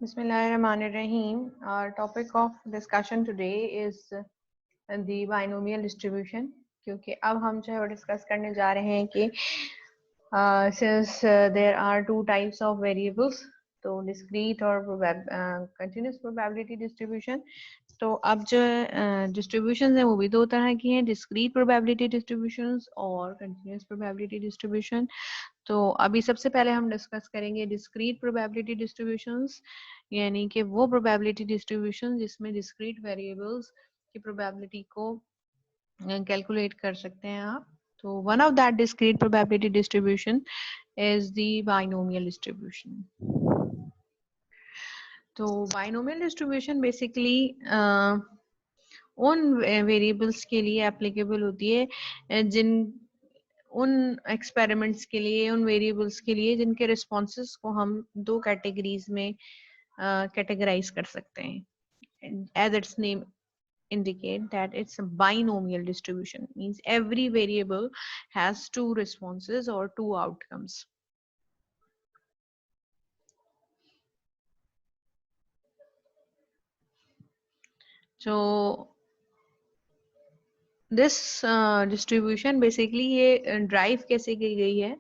Bismillahirrahmanirrahim. Our topic of discussion today is the binomial distribution. क्योंकि अब हम जो है वो डिस्कस करने जा रहे हैं कि since there are two types of variables, तो discrete और continuous probability distribution. तो अब जो distributions हैं वो भी दो तरह की हैं, discrete probability distributions और continuous probability distribution. तो अभी सबसे पहले हम डिस्कस करेंगे डिस्क्रीट प्रोबेबिलिटी डिस्ट्रीब्यूशंस, यानी कि वो प्रोबेबिलिटी डिस्ट्रीब्यूशन जिसमें डिस्क्रीट वेरिएबल्स की प्रोबेबिलिटी को कैलकुलेट कर सकते हैं आप. तो one of that discrete probability distribution is the binomial distribution. तो बाइनोमियल डिस्ट्रीब्यूशन बेसिकली उन वेरिएबल्स के लिए एप्लीकेबल होती है जिन उन एक्सपेरिमेंट्स के लिए, उन वेरिएबल्स के लिए जिनके रिस्पॉन्सेस को हम दो कैटेगरीज में कैटेगराइज कर सकते हैं. As its name indicate that it's a binomial distribution, means every variable has two responses or two outcomes. So this distribution basically ये drive कैसे की गई है?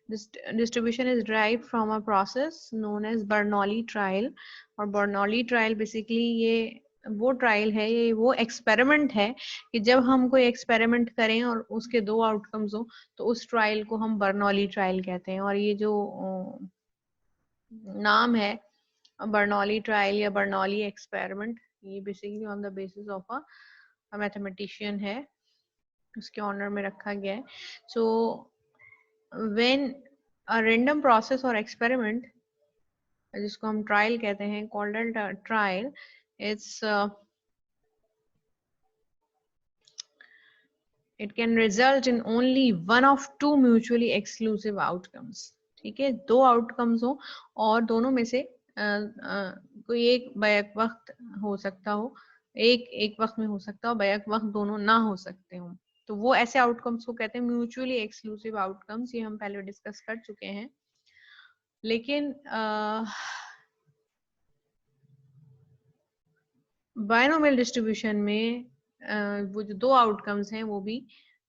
This distribution is derived from a process known as Bernoulli trial. और Bernoulli trial basically ये वो trial है, ये वो एक्सपेरिमेंट है कि जब हम कोई एक्सपेरिमेंट करें और उसके दो आउटकम्स हो तो उस ट्रायल को हम बर्नौली ट्रायल कहते हैं. और ये जो नाम है बर्नौली ट्रायल या बर्नौली एक्सपेरिमेंट, ये basically on the basis of a mathematician है, उसके ऑनर में रखा गया है. So when a random process और एक्सपेरिमेंट, जिसको हम ट्रायल कहते हैं, called trial, it's it can result in only one of two mutually exclusive outcomes. ठीक है, दो आउटकम्स हो और दोनों में से कोई एक बैक वक्त हो सकता हो, एक वक्त में हो सकता हो, बैक वक्त दोनों ना हो सकते हो. तो वो ऐसे आउटकम्स को कहते हैं म्यूचुअली एक्सक्लूसिव आउटकम्स. ये हम पहले डिस्कस कर चुके हैं. लेकिन बायनोमियल डिस्ट्रीब्यूशन में वो जो दो आउटकम्स हैं वो भी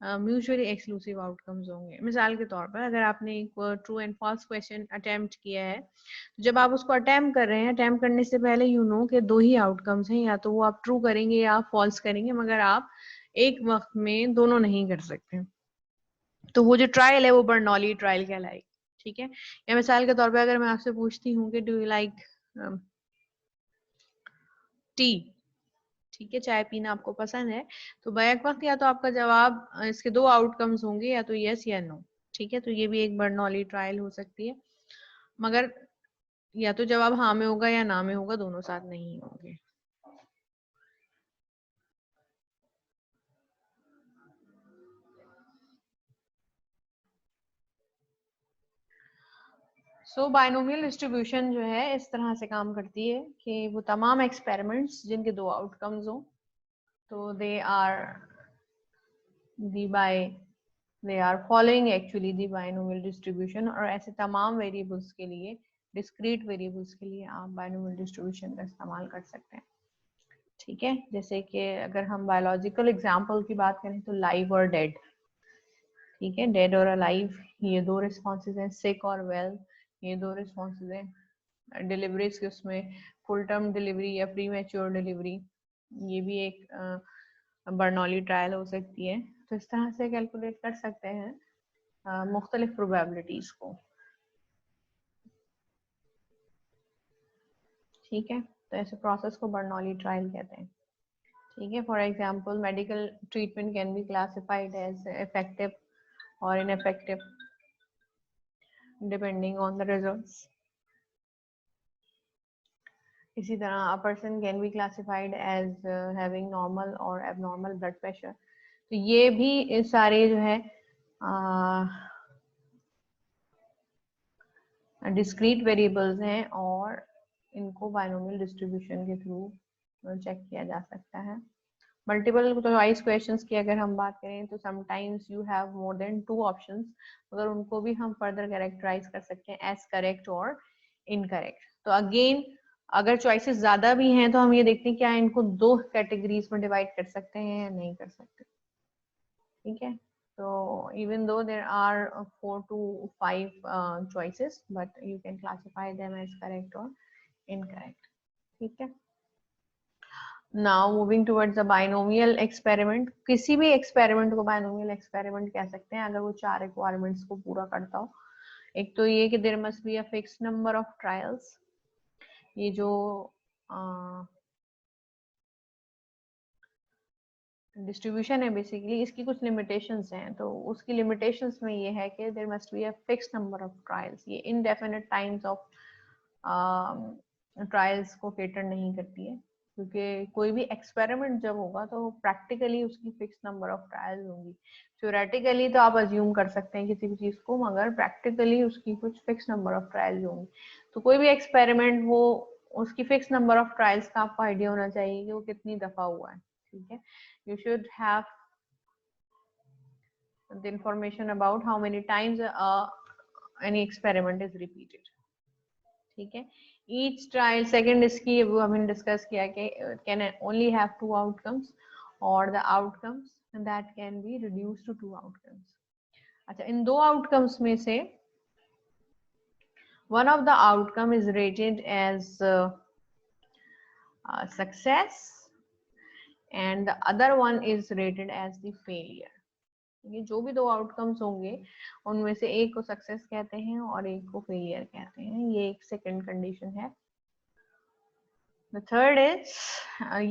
म्यूचुअली एक्सक्लूसिव आउटकम्स होंगे. मिसाल के तौर पर अगर आपने एक true and false question attempt किया है, तो जब आप उसको अटेम्प्ट कर रहे हैं, अटेम्प्ट करने से पहले यू नो कि दो ही आउटकम्स हैं, या तो वो आप ट्रू करेंगे या आप फॉल्स करेंगे, मगर आप एक वक्त में दोनों नहीं कर सकते. तो वो जो ट्रायल है वो बर्नौली ट्रायल कहलाएगी. ठीक है, या मिसाल के तौर पर अगर मैं आपसे पूछती हूँ कि डू यू लाइक टी, ठीक है, चाय पीना आपको पसंद है, तो बैक वक्त या तो आपका जवाब, इसके दो आउटकम्स होंगे, या तो यस या नो. ठीक है, तो ये भी एक बर्नौली ट्रायल हो सकती है, मगर या तो जवाब हाँ में होगा या ना में होगा, दोनों साथ नहीं होंगे. सो बाइनोमियल डिस्ट्रीब्यूशन जो है इस तरह से काम करती है कि वो तमाम एक्सपेरिमेंट्स जिनके दो आउटकम्स हो, तो they are following actually the binomial distribution. और ऐसे तमाम वेरिएबल्स के लिए, डिस्क्रीट वेरिएबल्स के लिए आप बाइनोमियल डिस्ट्रीब्यूशन का इस्तेमाल कर सकते हैं. ठीक है, जैसे कि अगर हम बायोलॉजिकल एग्जांपल की बात करें तो लाइव और डेड. ठीक है, डेड और अलाइव ये दो रिस्पॉन्सेज हैं. सिक और वेल ये दो रिस्पॉन्सेज हैं. डिलीवरीज के उसमें फुल टर्म डिलीवरी या प्री मैच्योर डिलीवरी, ये भी एक बर्नौली ट्रायल हो सकती है. तो इस तरह से कैलकुलेट कर सकते हैं मुख्तलिफ प्रोबेबिलिटीज को. ठीक है, तो ऐसे प्रोसेस को बर्नौली ट्रायल कहते हैं. ठीक है, for example medical treatment can be classified as effective और ineffective depending on the results. इसी तरह a person can be classified as having normal और एबनॉर्मल ब्लड प्रेशर. तो ये भी सारे जो है डिस्क्रीट वेरिएबल्स हैं और इनको बाइनोमियल डिस्ट्रीब्यूशन के थ्रू चेक किया जा सकता है. मल्टीपल चॉइस क्वेश्चंस की अगर हम बात करें तो sometimes you have more than two options, मगर उनको भी हम फर्दर कैरेक्टराइज कर सकते हैं एज करेक्ट और इनकरेक्ट. तो अगेन अगर चॉइसेस ज्यादा भी हैं तो हम ये देखते हैं क्या इनको 2 कैटेगरीज में डिवाइड कर सकते हैं या नहीं कर सकते, ठीक है। तो even though there are 4 to 5 choices, but you can classify them as correct or incorrect, ठीक है। Now moving towards the binomial experiment, किसी भी experiment को binomial experiment कह सकते हैं अगर वो 4 requirements को पूरा करता हो। एक तो ये कि there must be a fixed number of trials, ये जो डिस्ट्रीब्यूशन है बेसिकली इसकी कुछ लिमिटेशंस हैं, तो उसकी लिमिटेशंस में ये है कि there must be a fix number of trials, ये इनडेफिनिट टाइम्स ऑफ ट्रायल्स को केटर नहीं करती है, क्योंकि कोई भी एक्सपेरिमेंट जब होगा तो प्रैक्टिकली उसकी फिक्स नंबर ऑफ ट्रायल्स होंगी। थ्योरेटिकली तो आप अज्यूम कर सकते हैं किसी भी चीज को, मगर प्रैक्टिकली उसकी कुछ फिक्स नंबर ऑफ ट्रायल्स होंगी। तो कोई भी एक्सपेरिमेंट वो उसकी फिक्स नंबर ऑफ ट्रायल्स का आपको आइडिया होना चाहिए कि वो कितनी दफा हुआ है, ठीक है। You should have the information about how many times any experiment is repeated, ठीक है। Each trial, second इसकी वो हमने डिस्कस किया कि can only have 2 outcomes or the outcomes that can be reduced to 2 outcomes। अच्छा, इन 2 outcomes में से one of the outcome is rated as success and the other one is rated as the failure। ये जो भी 2 outcomes होंगे उनमें से एक को सक्सेस कहते हैं और एक को फेलियर कहते हैं, ये एक सेकंड कंडीशन है। द थर्ड इज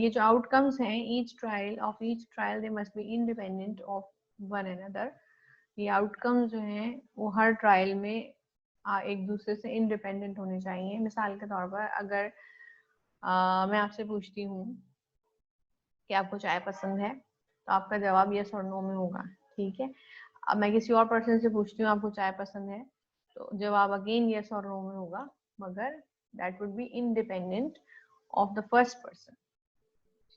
ये जो आउटकम्स हैं each trial they must be independent of one another. ये आउटकम्स जो हैं वो हर ट्रायल में एक दूसरे से इंडिपेंडेंट होने चाहिए। मिसाल के तौर पर अगर मैं आपसे पूछती हूँ कि आपको चाय पसंद है तो आपका जवाब यस और नो में होगा, ठीक है। अब मैं किसी और पर्सन से पूछती हूँ आपको चाय पसंद है तो जवाब अगेन यस और नो में होगा, मगर that would be independent of the first person,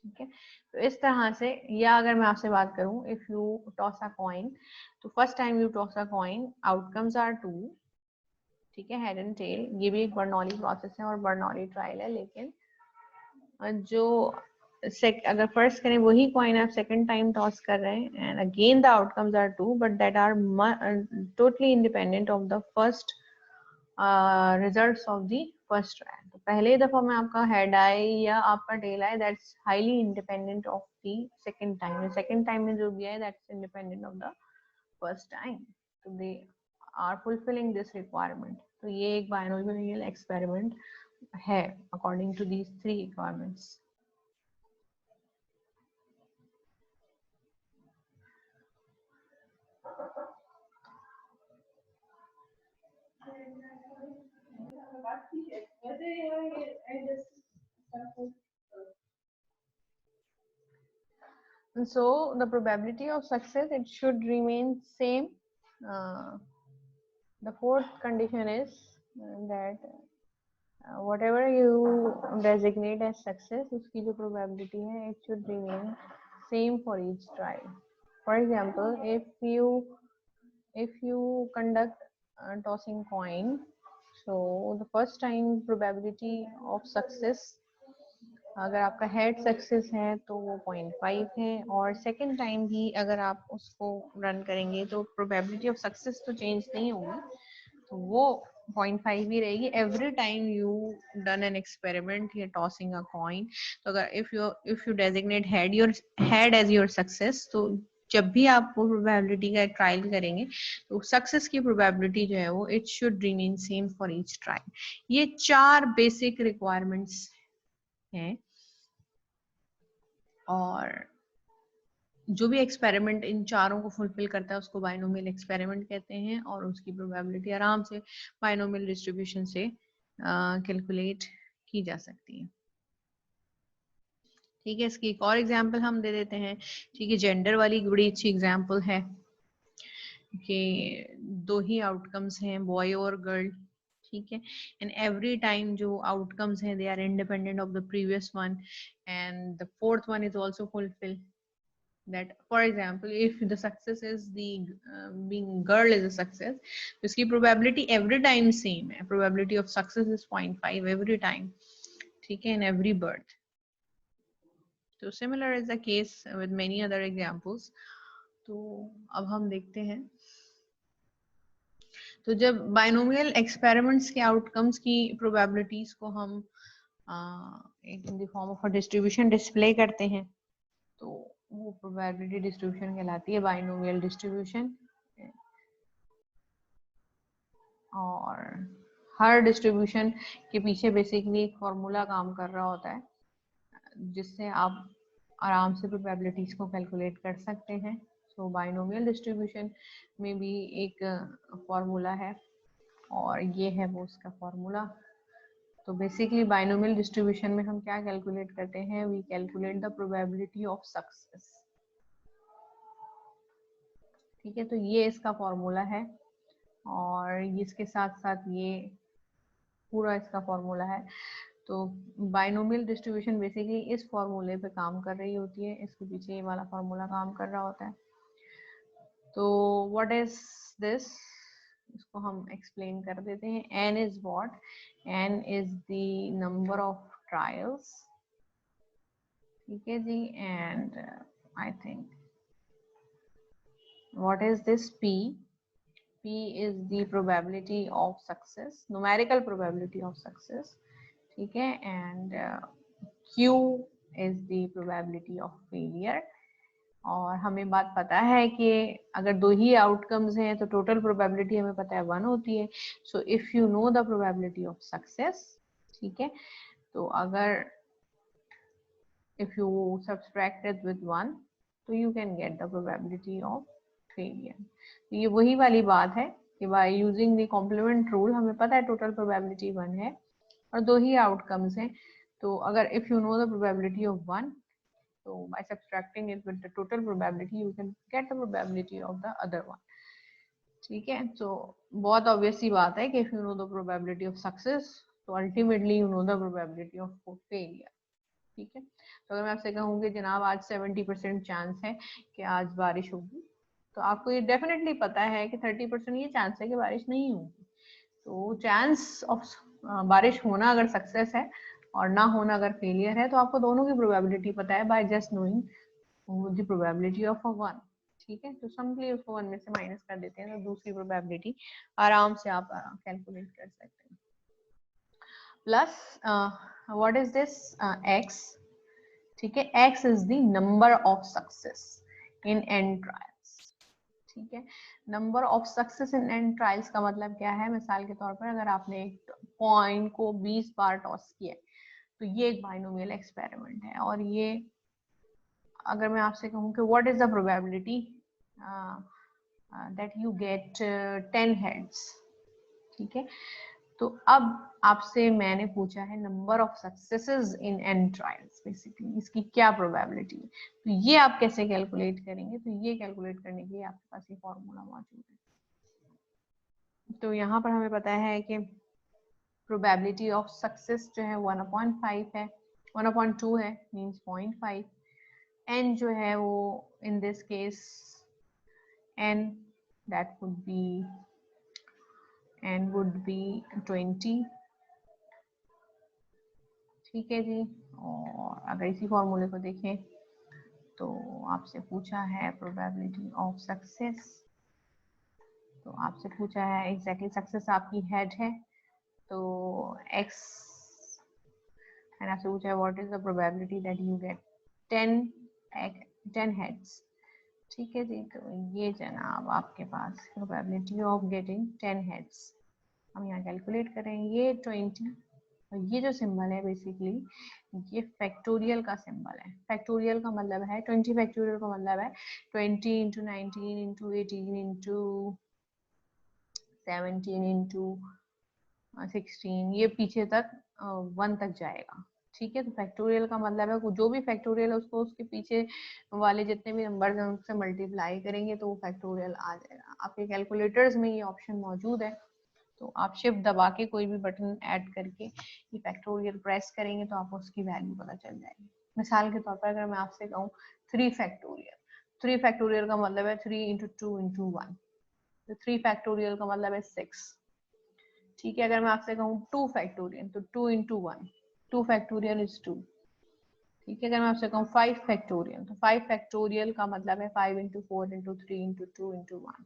ठीक है। तो इस तरह से, या अगर मैं आपसे बात करूं if you toss a coin, तो first time you toss a coin outcomes are 2, ठीक है, हेड एंड टेल। ये भी एक बर्नौली प्रोसेस है और बर्नौली ट्रायल है, लेकिन जो अगर फर्स्ट करें वही कॉइन आप सेकंड टाइम टॉस कर रहे हैं and again the outcomes are 2 but that are totally independent of the first results of the first trial. तो पहले दफा में आपका हेड आए या आपका टेल आए that's highly independent of the second time. Second time में जो भी है that's independent of the first time, तो they are fulfilling this requirement. तो ये एक बायनोमियल एक्सपेरिमेंट है according to these 3 requirements. And so the probability of success, it should remain same. The fourth condition is that whatever you designate as success, उसकी जो probability है, it should remain same for each trial. For example, if you conduct tossing coin, so the first time probability of success, अगर आपका head success है तो वो 0.5 है, और सेकेंड टाइम भी अगर आप उसको रन करेंगे तो प्रोबेबिलिटी ऑफ सक्सेस तो चेंज नहीं होगी, तो वो 0.5 ही रहेगी every time you done an experiment या टॉसिंग अ कॉइन। तो अगर if you designate head as your success, तो जब भी आप वो प्रोबेबिलिटी का ट्रायल करेंगे तो सक्सेस की प्रोबेबिलिटी जो है वो it should remain same for each trial. ये 4 बेसिक रिक्वायरमेंट्स हैं, और जो भी एक्सपेरिमेंट इन चारों को फुलफिल करता है उसको बायनोमियल एक्सपेरिमेंट कहते हैं, और उसकी प्रोबेबिलिटी आराम से बायनोमियल डिस्ट्रीब्यूशन से कैलकुलेट की जा सकती है, ठीक है। इसकी एक और एग्जांपल हम दे देते हैं, ठीक है। जेंडर वाली बड़ी अच्छी एग्जांपल है कि 2 ही आउटकम्स हैं, बॉय और गर्ल, ठीक है। एंड एवरी टाइम जो आउटकम्स हैं they are independent of the previous one, and the fourth one is also fulfilled. That for example if the success is the being girl is a success, उसकी probability every time same है, probability of success is 0.5 every time, ठीक है, in every birth. तो similar is the case with many other examples. तो अब हम देखते हैं, तो जब बाइनोमियल एक्सपेरिमेंट्स के आउटकम्स की प्रोबेबिलिटीज को हम in the form of a distribution display करते हैं, तो वो प्रोबेबिलिटी डिस्ट्रीब्यूशन कहलाती है बाइनोमियल डिस्ट्रीब्यूशन। और हर डिस्ट्रीब्यूशन के पीछे बेसिकली एक फॉर्मूला काम कर रहा होता है, जिससे आप आराम से प्रोबेबिलिटीज को कैलकुलेट कर सकते हैं। सो बाइनोमियल डिस्ट्रीब्यूशन में भी एक फॉर्मूला है, और ये है वो उसका फॉर्मूला। तो बेसिकली बाइनोमियल डिस्ट्रीब्यूशन में हम क्या कैलकुलेट करते हैं, we calculate the probability of success. ठीक है, तो ये इसका फॉर्मूला है, और इसके साथ साथ ये पूरा इसका फॉर्मूला है। तो बाइनोमियल डिस्ट्रीब्यूशन बेसिकली इस फॉर्मूले पे काम कर रही होती है, इसके पीछे ये वाला फॉर्मूला काम कर रहा होता है। तो व्हाट इज दिस, इसको हम एक्सप्लेन कर देते हैं। n is what, n is the number of trials, ठीक है जी। And I think what is this, p, p is the probability of success, numerical probability of success, ठीक है। and q is the probability of failure। और हमें बात पता है कि अगर दो ही आउटकम्स हैं तो टोटल प्रोबेबिलिटी हमें पता है 1 होती है। So if you know the probability of success, ठीक है, तो अगर if you subtract it with 1, तो you can get the probability of failure. तो ये वही वाली बात है कि by using the complement rule हमें पता है टोटल प्रोबेबिलिटी 1 है और दो ही आउटकम्स हैं। तो अगर if you know the probability of 1, so by subtracting it with the total probability you can get the probability of the other one, ठीक है। तो बहुत ऑब्वियस सी बात है कि if you know the probability of success, तो ultimately you know the probability of failure, ठीक है। तो अगर मैं आपसे कहूँ कि जनाब आज 70% चांस है कि आज बारिश होगी, तो आपको ये डेफिनेटली पता है कि 30% ये चांस है कि बारिश नहीं होगी। तो चांस ऑफ बारिश होना अगर सक्सेस है और ना होना अगर फेलियर है, तो आपको दोनों की प्रोबेबिलिटी पता है by just knowing the probability of a 1, ठीक है। तो सिंपली उसको 1 में से माइनस कर देते हैं, तो दूसरी प्रोबेबिलिटी आराम से आप कैलकुलेट कर सकते हैं। Plus what is this, x, ठीक है। x is the number of success in n trials, ठीक है। Number of success in an trials का मतलब क्या है, मिसाल के तौर पर अगर आपने एक कॉइन को 20 बार टॉस किया, तो ये एक बाइनोमियल एक्सपेरिमेंट है। और ये अगर मैं आपसे कहूँ कि what is the probability that you get 10 heads, ठीक है। तो अब आपसे मैंने पूछा है number of successes in an trials, basically इसकी क्या प्रोबेबिलिटी है। तो ये आप कैसे कैलकुलेट करेंगे, तो ये कैलकुलेट करने के लिए आपके पास ये फॉर्मूला मौजूद है। तो यहाँ पर हमें पता है कि प्रोबेबिलिटी ऑफ सक्सेस जो है 1/5 है, 1/2 है, मींस 0.5। n जो है वो in this case n that would be 20, ठीक है जी। और अगर इसी फॉर्मूले को देखें तो आपसे पूछा है प्रोबेबिलिटी ऑफ सक्सेस, तो आपसे पूछा है एग्जैक्टली सक्सेस आपकी हेड है, तो x, एंड आपसे पूछा है what is the probability that you get 10 heads, ठीक है जी। तो ये जनाब आपके पास प्रोबेबिलिटी ऑफ गेटिंग 10 हेड्स हम यहाँ कैलकुलेट करेंगे, ये 20। और ये जो सिंबल है बेसिकली ये फैक्टोरियल का सिंबल है। फैक्टोरियल का मतलब है 20, फैक्टोरियल का मतलब है 20 इंटू 19 इंटू 18 इंटू 17 इंटू 16, ये पीछे तक 1 तक जाएगा, ठीक है। तो फैक्टोरियल का मतलब है जो भी फैक्टोरियल है उसको उसके पीछे वाले जितने भी नंबर्स हैं उनसे मल्टीप्लाई करेंगे तो वो फैक्टोरियल आ जाएगा। आपके कैलकुलेटर्स में ये ऑप्शन मौजूद है, तो आप शिफ्ट दबा के कोई भी बटन ऐड करके ये फैक्टोरियल प्रेस करेंगे तो आपको उसकी वैल्यू पता चल जाएगी। मिसाल के तौर पर अगर मैं आपसे कहूँ 3 फैक्टोरियल, 3 फैक्टोरियल का मतलब है 3 इंटू 2 इंटू 1, तो 3 फैक्टोरियल का मतलब है 6, ठीक है। अगर मैं आपसे कहूँ 2 फैक्टोरियल तो 2 इंटू 1, 2 फैक्टोरियल इज 2। ठीक है, अगर मैं आपसे कहूँ 5 फैक्टोरियल, तो 5 फैक्टोरियल का मतलब है 5 इंटू 4 इंटू 3 इंटू 2 इंटू 1।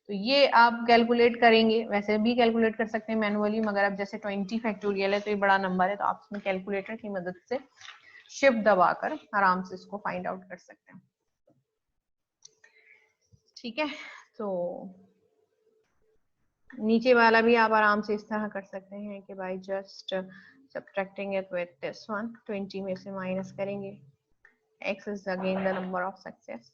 तो ये आप कैलकुलेट करेंगे, वैसे भी कैलकुलेट कर सकते हैं मैनुअली, मगर अब जैसे 20 फैक्टोरियल है तो ये बड़ा नंबर है, तो आप इसमें कैलकुलेटर की मदद से शिफ्ट दबाकर आराम से इसको फाइंड आउट कर सकते हैं। ठीक है, तो नीचे वाला भी आप आराम से इस तरह कर सकते हैं कि भाई just subtracting it with this one, 20 में से माइनस करेंगे, x is again the number of success.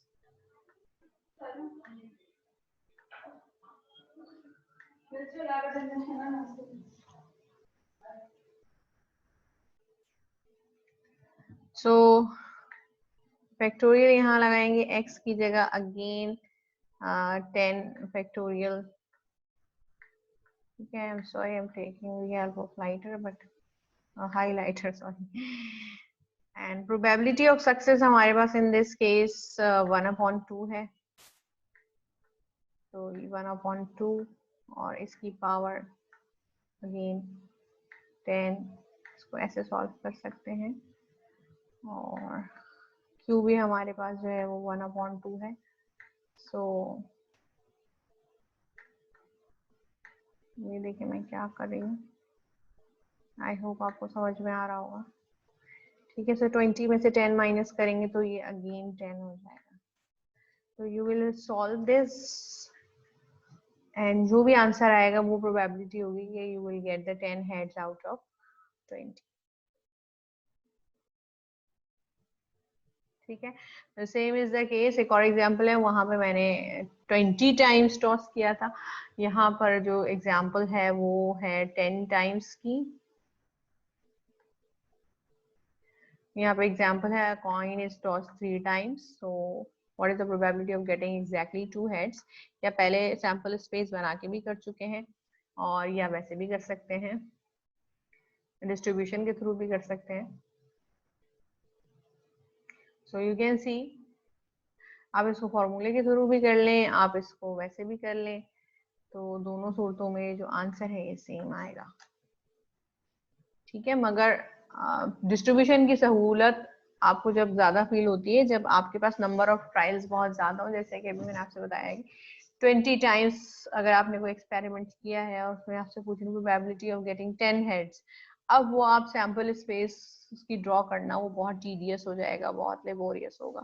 So factorial यहाँ लगाएंगे x की जगह अगेन 10 फैक्टोरियल। ठीक है, I'm sorry I'm taking the help of lighter but highlighter sorry. And probability of success हमारे पास in this case 1/2 है, तो 1/2 और इसकी पावर अगेन 10, इसको ऐसे सॉल्व कर सकते हैं, और Q भी हमारे पास जो है वो 1/2 है। सो ये देखिए मैं क्या कर रही हूँ, आई होप आपको समझ में आ रहा होगा। ठीक है, सो 20 में से 10 माइनस करेंगे तो ये अगेन 10 हो जाएगा। तो you will solve this and जो भी आंसर आएगा वो प्रोबेबिलिटी होगी कि you will get the 10 heads out of 20। ठीक है, सेम इज द केस, एक और एग्जांपल है, वहां पे मैंने 20 टाइम्स टॉस किया था, यहाँ पर जो एग्जांपल है वो है 10 टाइम्स की। यहाँ पे एग्जांपल है coin is toss 3 times, so what is the probability of getting exactly 2 heads. या पहले सैंपल स्पेस बना के भी कर चुके हैं, और या वैसे भी कर सकते हैं, डिस्ट्रीब्यूशन के थ्रू भी कर सकते हैं। सो यू कैन सी, आप इसको फॉर्मूले के थ्रू भी कर लें, आप इसको वैसे भी कर लें, तो दोनों सूरतों में जो आंसर है ये सेम आएगा। ठीक है, मगर डिस्ट्रीब्यूशन की सहूलत आपको जब ज्यादा फील होती है, जब आपके पास नंबर ऑफ ट्रायल्स बहुत ज्यादा हो, जैसे कि अभी मैंने आपसे बताया कि 20 टाइम्स अगर आपने कोई एक्सपेरिमेंट किया है और उसमें आपसे पूछ रही प्रोबेबिलिटी ऑफ गेटिंग 10 हेड्स, अब वो आप सैंपल स्पेस उसकी ड्रॉ करना वो बहुत टीडियस हो जाएगा, बहुत लेबोरियस होगा।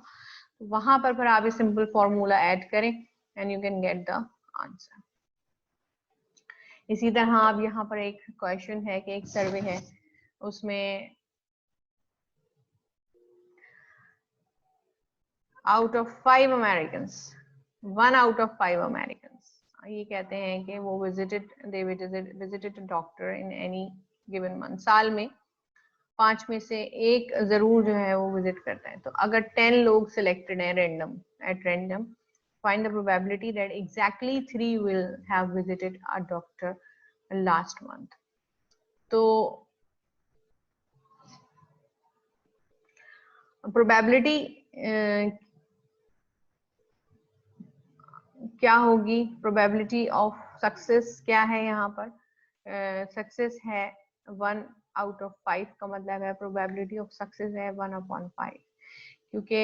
तो वहां पर फिर आप ये सिंपल फॉर्मूला ऐड करें and you can get the answer. इसी तरह अब यहाँ पर एक क्वेश्चन है कि एक सर्वे है, उसमें out of 5 American, 1 out of 5 American ये कहते हैं कि वो visited doctor in any given month, साल में 5 में से एक जरूर जो है वो विजिट करता है। तो अगर 10 लोग सिलेक्टेड हैं random, find the probability that exactly 3 will have visited a doctor last month. तो प्रोबेबिलिटी क्या होगी, प्रोबेबिलिटी ऑफ सक्सेस क्या है यहाँ पर, सक्सेस है 1 आउट ऑफ 5 का मतलब है प्रोबेबिलिटी ऑफ सक्सेस है 1/5, क्योंकि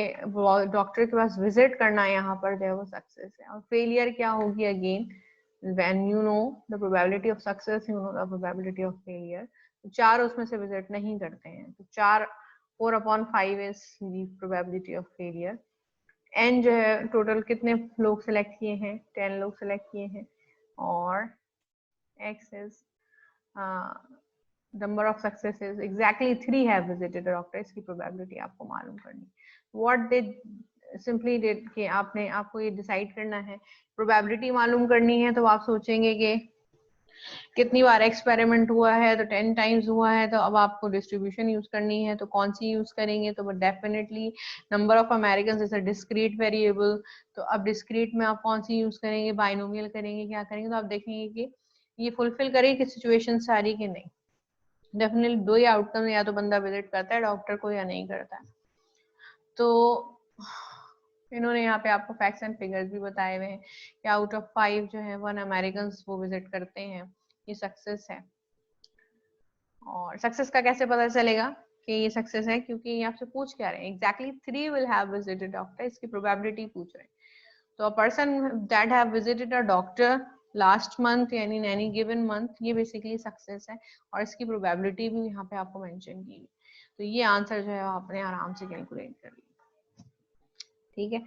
डॉक्टर के पास विजिट करना यहाँ पर जो है वो सक्सेस है। और फेलियर क्या होगी, again when you know the probability of success you know the probability of failure। तो 4 उसमें से विजिट नहीं करते हैं, तो 4/5 is the probability of failure। N जो है टोटल कितने लोग सिलेक्ट किए हैं, 10 लोग सिलेक्ट किए हैं, और x is number of successes, exactly 3 have visited doctor, इसकी प्रोबेबिलिटी आपको मालूम करनी। व्हाट दे सिंपली डिड कि आपको ये डिसाइड करना है, प्रोबेबिलिटी मालूम करनी है, तो आप सोचेंगे कि कितनी बार एक्सपेरिमेंट हुआ है, तो 10 टाइम्स हुआ है, तो अब आपको डिस्ट्रीब्यूशन यूज करनी है, तो कौन सी यूज करेंगे, तो definitely number of American is a discrete variable. तो अब डिस्क्रीट में आप कौन सी यूज करेंगे, बाइनोमियल करेंगे, क्या करेंगे, तो आप देखेंगे कि ये फुलफिल करेगी सिचुएशन सारी कि नहीं। डेफिनेटली दो ही आउटकम, या तो बंदा विजिट करता है डॉक्टर को या नहीं करता है। तो इन्होंने यहाँ पे आपको फैक्ट्स एंड फिगर्स भी बताए हुए हैं कि आउट ऑफ 5 जो है 1 अमेरिकन वो विजिट करते हैं, ये सक्सेस है। और सक्सेस का कैसे पता चलेगा कि ये सक्सेस है, क्योंकि ये आपसे पूछ क्या रहे हैं, exactly 3 will have visited doctor, इसकी प्रोबेबिलिटी पूछ रहे हैं। तो a person that have visited a doctor last month यानी इन एनी गिवन मंथ, ये बेसिकली सक्सेस है, और इसकी प्रोबेबिलिटी भी यहाँ पे आपको मेंशन की है। तो ये आंसर जो है आपने आराम से कैलकुलेट कर लिया। ठीक है,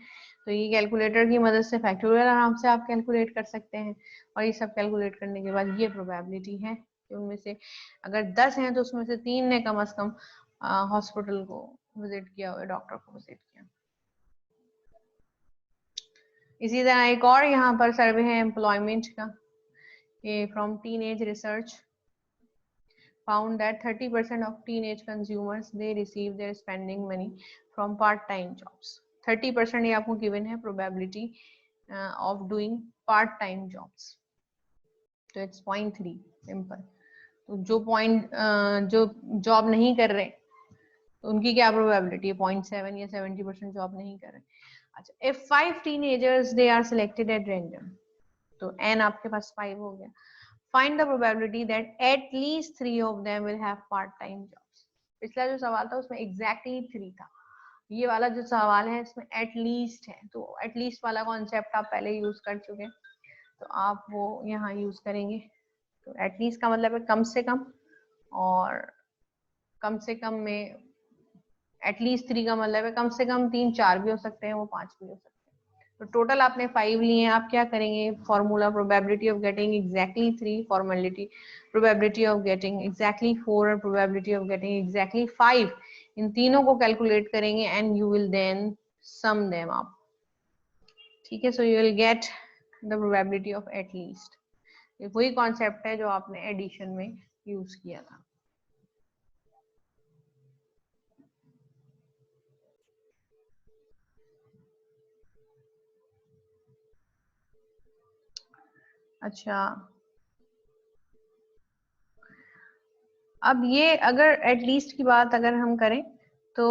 तो ये कैलकुलेटर की मदद से फैक्टोरियल आराम से आप कैलकुलेट कर सकते हैं, और ये सब कैलकुलेट करने के बाद ये प्रोबेबिलिटी है कि उनमें से अगर 10 हैं तो उसमें से 3 ने कम से कम हॉस्पिटल को विजिट किया हुआ, डॉक्टर को विजिट किया। इसी तरह एक और यहाँ पर सर्वे है एम्प्लॉयमेंट का, ये from teenage research found that 30% of teenage consumers they receive their spending money from part-time jobs. 30% ये आपको given है probability of doing part-time jobs. तो it's 0.3 सिंपल। तो जो जॉब नहीं कर रहे तो उनकी क्या प्रोबेबिलिटी है, 0.7 या 70% जॉब नहीं कर रहे। अच्छा, if 5 teenagers they are selected at random, तो n आपके पास 5 हो गया। Find the probability that at least 3 of them will have part-time jobs. पिछला जो सवाल था उसमें exactly 3 था, ये वाला जो सवाल है इसमें at least है, तो at least वाला कॉन्सेप्ट आप पहले यूज कर चुके हैं, तो आप वो यहाँ यूज करेंगे। तो at least का मतलब है कम से कम, और कम से कम में at least 3 का मतलब है कम से कम 3, 4 भी हो सकते हैं, वो 5 भी हो सकते हैं। तो टोटल आपने 5 लिए हैं, आप क्या करेंगे, formula probability of getting exactly 3, formality probability of getting exactly 4 और प्रोबेबिलिटी ऑफ गेटिंग एग्जैक्टली 5, इन तीनों को कैलकुलेट करेंगे and you will then sum them up. ठीक है, so you will get the probability of at least. ये वही concept है जो आपने एडिशन में यूज किया था। अच्छा, अब ये अगर एटलीस्ट की बात अगर हम करें तो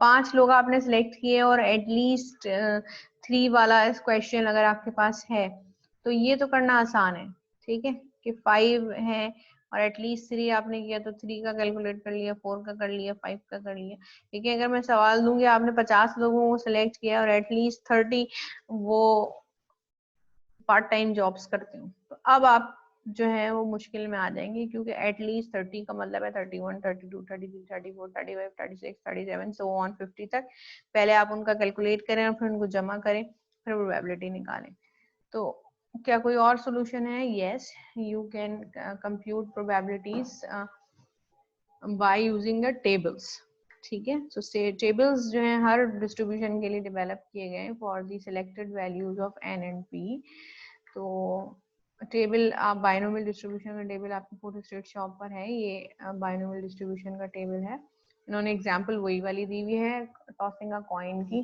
5 लोग आपने सिलेक्ट किए और एटलीस्ट 3 वाला इस क्वेश्चन अगर आपके पास है तो ये तो करना आसान है। ठीक है, कि 5 है और एटलीस्ट 3 आपने किया, तो 3 का कैलकुलेट कर लिया, 4 का कर लिया, 5 का कर लिया। लेकिन अगर मैं सवाल दूंगी आपने 50 लोगों को सिलेक्ट किया और एटलीस्ट 30 वो पार्ट टाइम जॉब्स करते हो, तो अब आप जो है वो मुश्किल में आ जाएंगे, क्योंकि एटलीस्ट 30 का मतलब है 31, 32, 33, 34, 35, 36, 37 सो ऑन 50 तक। पहले आप उनका कैलकुलेट करें और फिर उनको जमा करें, फिर प्रोबेबिलिटी निकालें। तो क्या कोई और सोल्यूशन है? Yes, you can compute probabilities bye using the tables. ठीक है, तो टेबल्स जो है हर डिस्ट्रीब्यूशन के लिए डेवलप किए गए for the selected values of n and p. तो टेबल आप बायनोमियल डिस्ट्रीब्यूशन का टेबल आपकी फोटो स्टेट शॉप पर है, ये बायनोमियल डिस्ट्रीब्यूशन का टेबल है। इन्होंने एग्जांपल वही वाली दी हुई है टॉसिंग अ कॉइन की,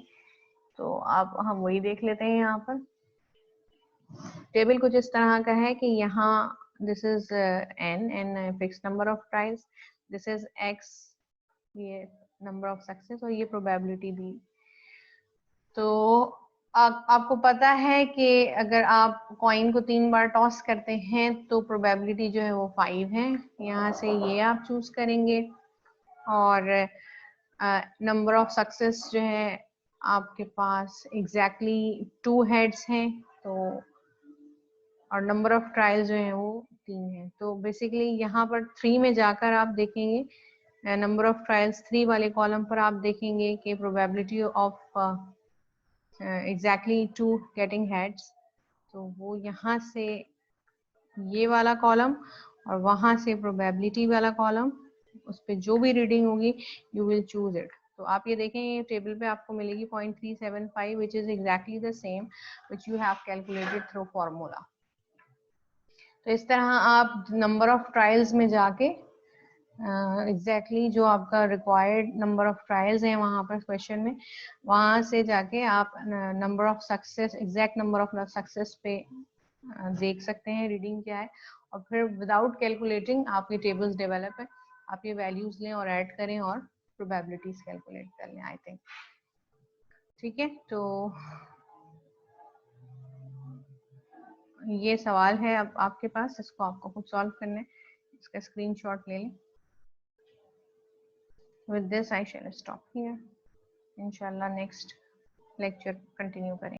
तो आप हम वही देख लेते हैं। यहाँ पर टेबल कुछ इस तरह का है कि यहाँ this is an fix number of trials, this is x ये नंबर ऑफ सक्सेस, और ये प्रोबेबिलिटी दी। तो आपको पता है कि अगर आप कॉइन को 3 बार टॉस करते हैं तो प्रोबेबिलिटी जो है वो 5 है। यहाँ से ये आप चूज करेंगे, और नंबर ऑफ सक्सेस जो है आपके पास एग्जैक्टली 2 हेड्स हैं, तो और नंबर ऑफ ट्रायल्स जो है वो 3 है। तो बेसिकली यहाँ पर 3 में जाकर आप देखेंगे नंबर ऑफ ट्रायल्स 3 वाले कॉलम पर आप देखेंगे कि probability of exactly 2 getting heads, तो वो यहाँ से ये वाला कॉलम और वहां से प्रोबेबिलिटी वाला कॉलम, उस पे जो भी रीडिंग होगी यू विल चूज इट। तो आप ये देखें ये टेबल पे आपको मिलेगी 0.375 which is exactly the same which you have calculated through formula. तो इस तरह आप नंबर ऑफ ट्रायल्स में जाके एग्जैक्टली जो आपका रिक्वायर्ड नंबर ऑफ ट्रायल्स हैं वहां पर क्वेश्चन में, वहां से जाके आप number of success exact number of success पे देख सकते हैं रीडिंग क्या है, और फिर विदाउट कैलकुलेटिंग आपके टेबल्स डेवलप है, आप ये वैल्यूज लें और ऐड करें और प्रोबेबिलिटीज कैलकुलेट कर लें। आई थिंक ठीक है, तो ये सवाल है अब आपके पास, इसको आपको खुद सॉल्व करना है। इसका स्क्रीनशॉट ले लें। With this I shall stop here. इंशाल्लाह नेक्स्ट लेक्चर कंटिन्यू करें।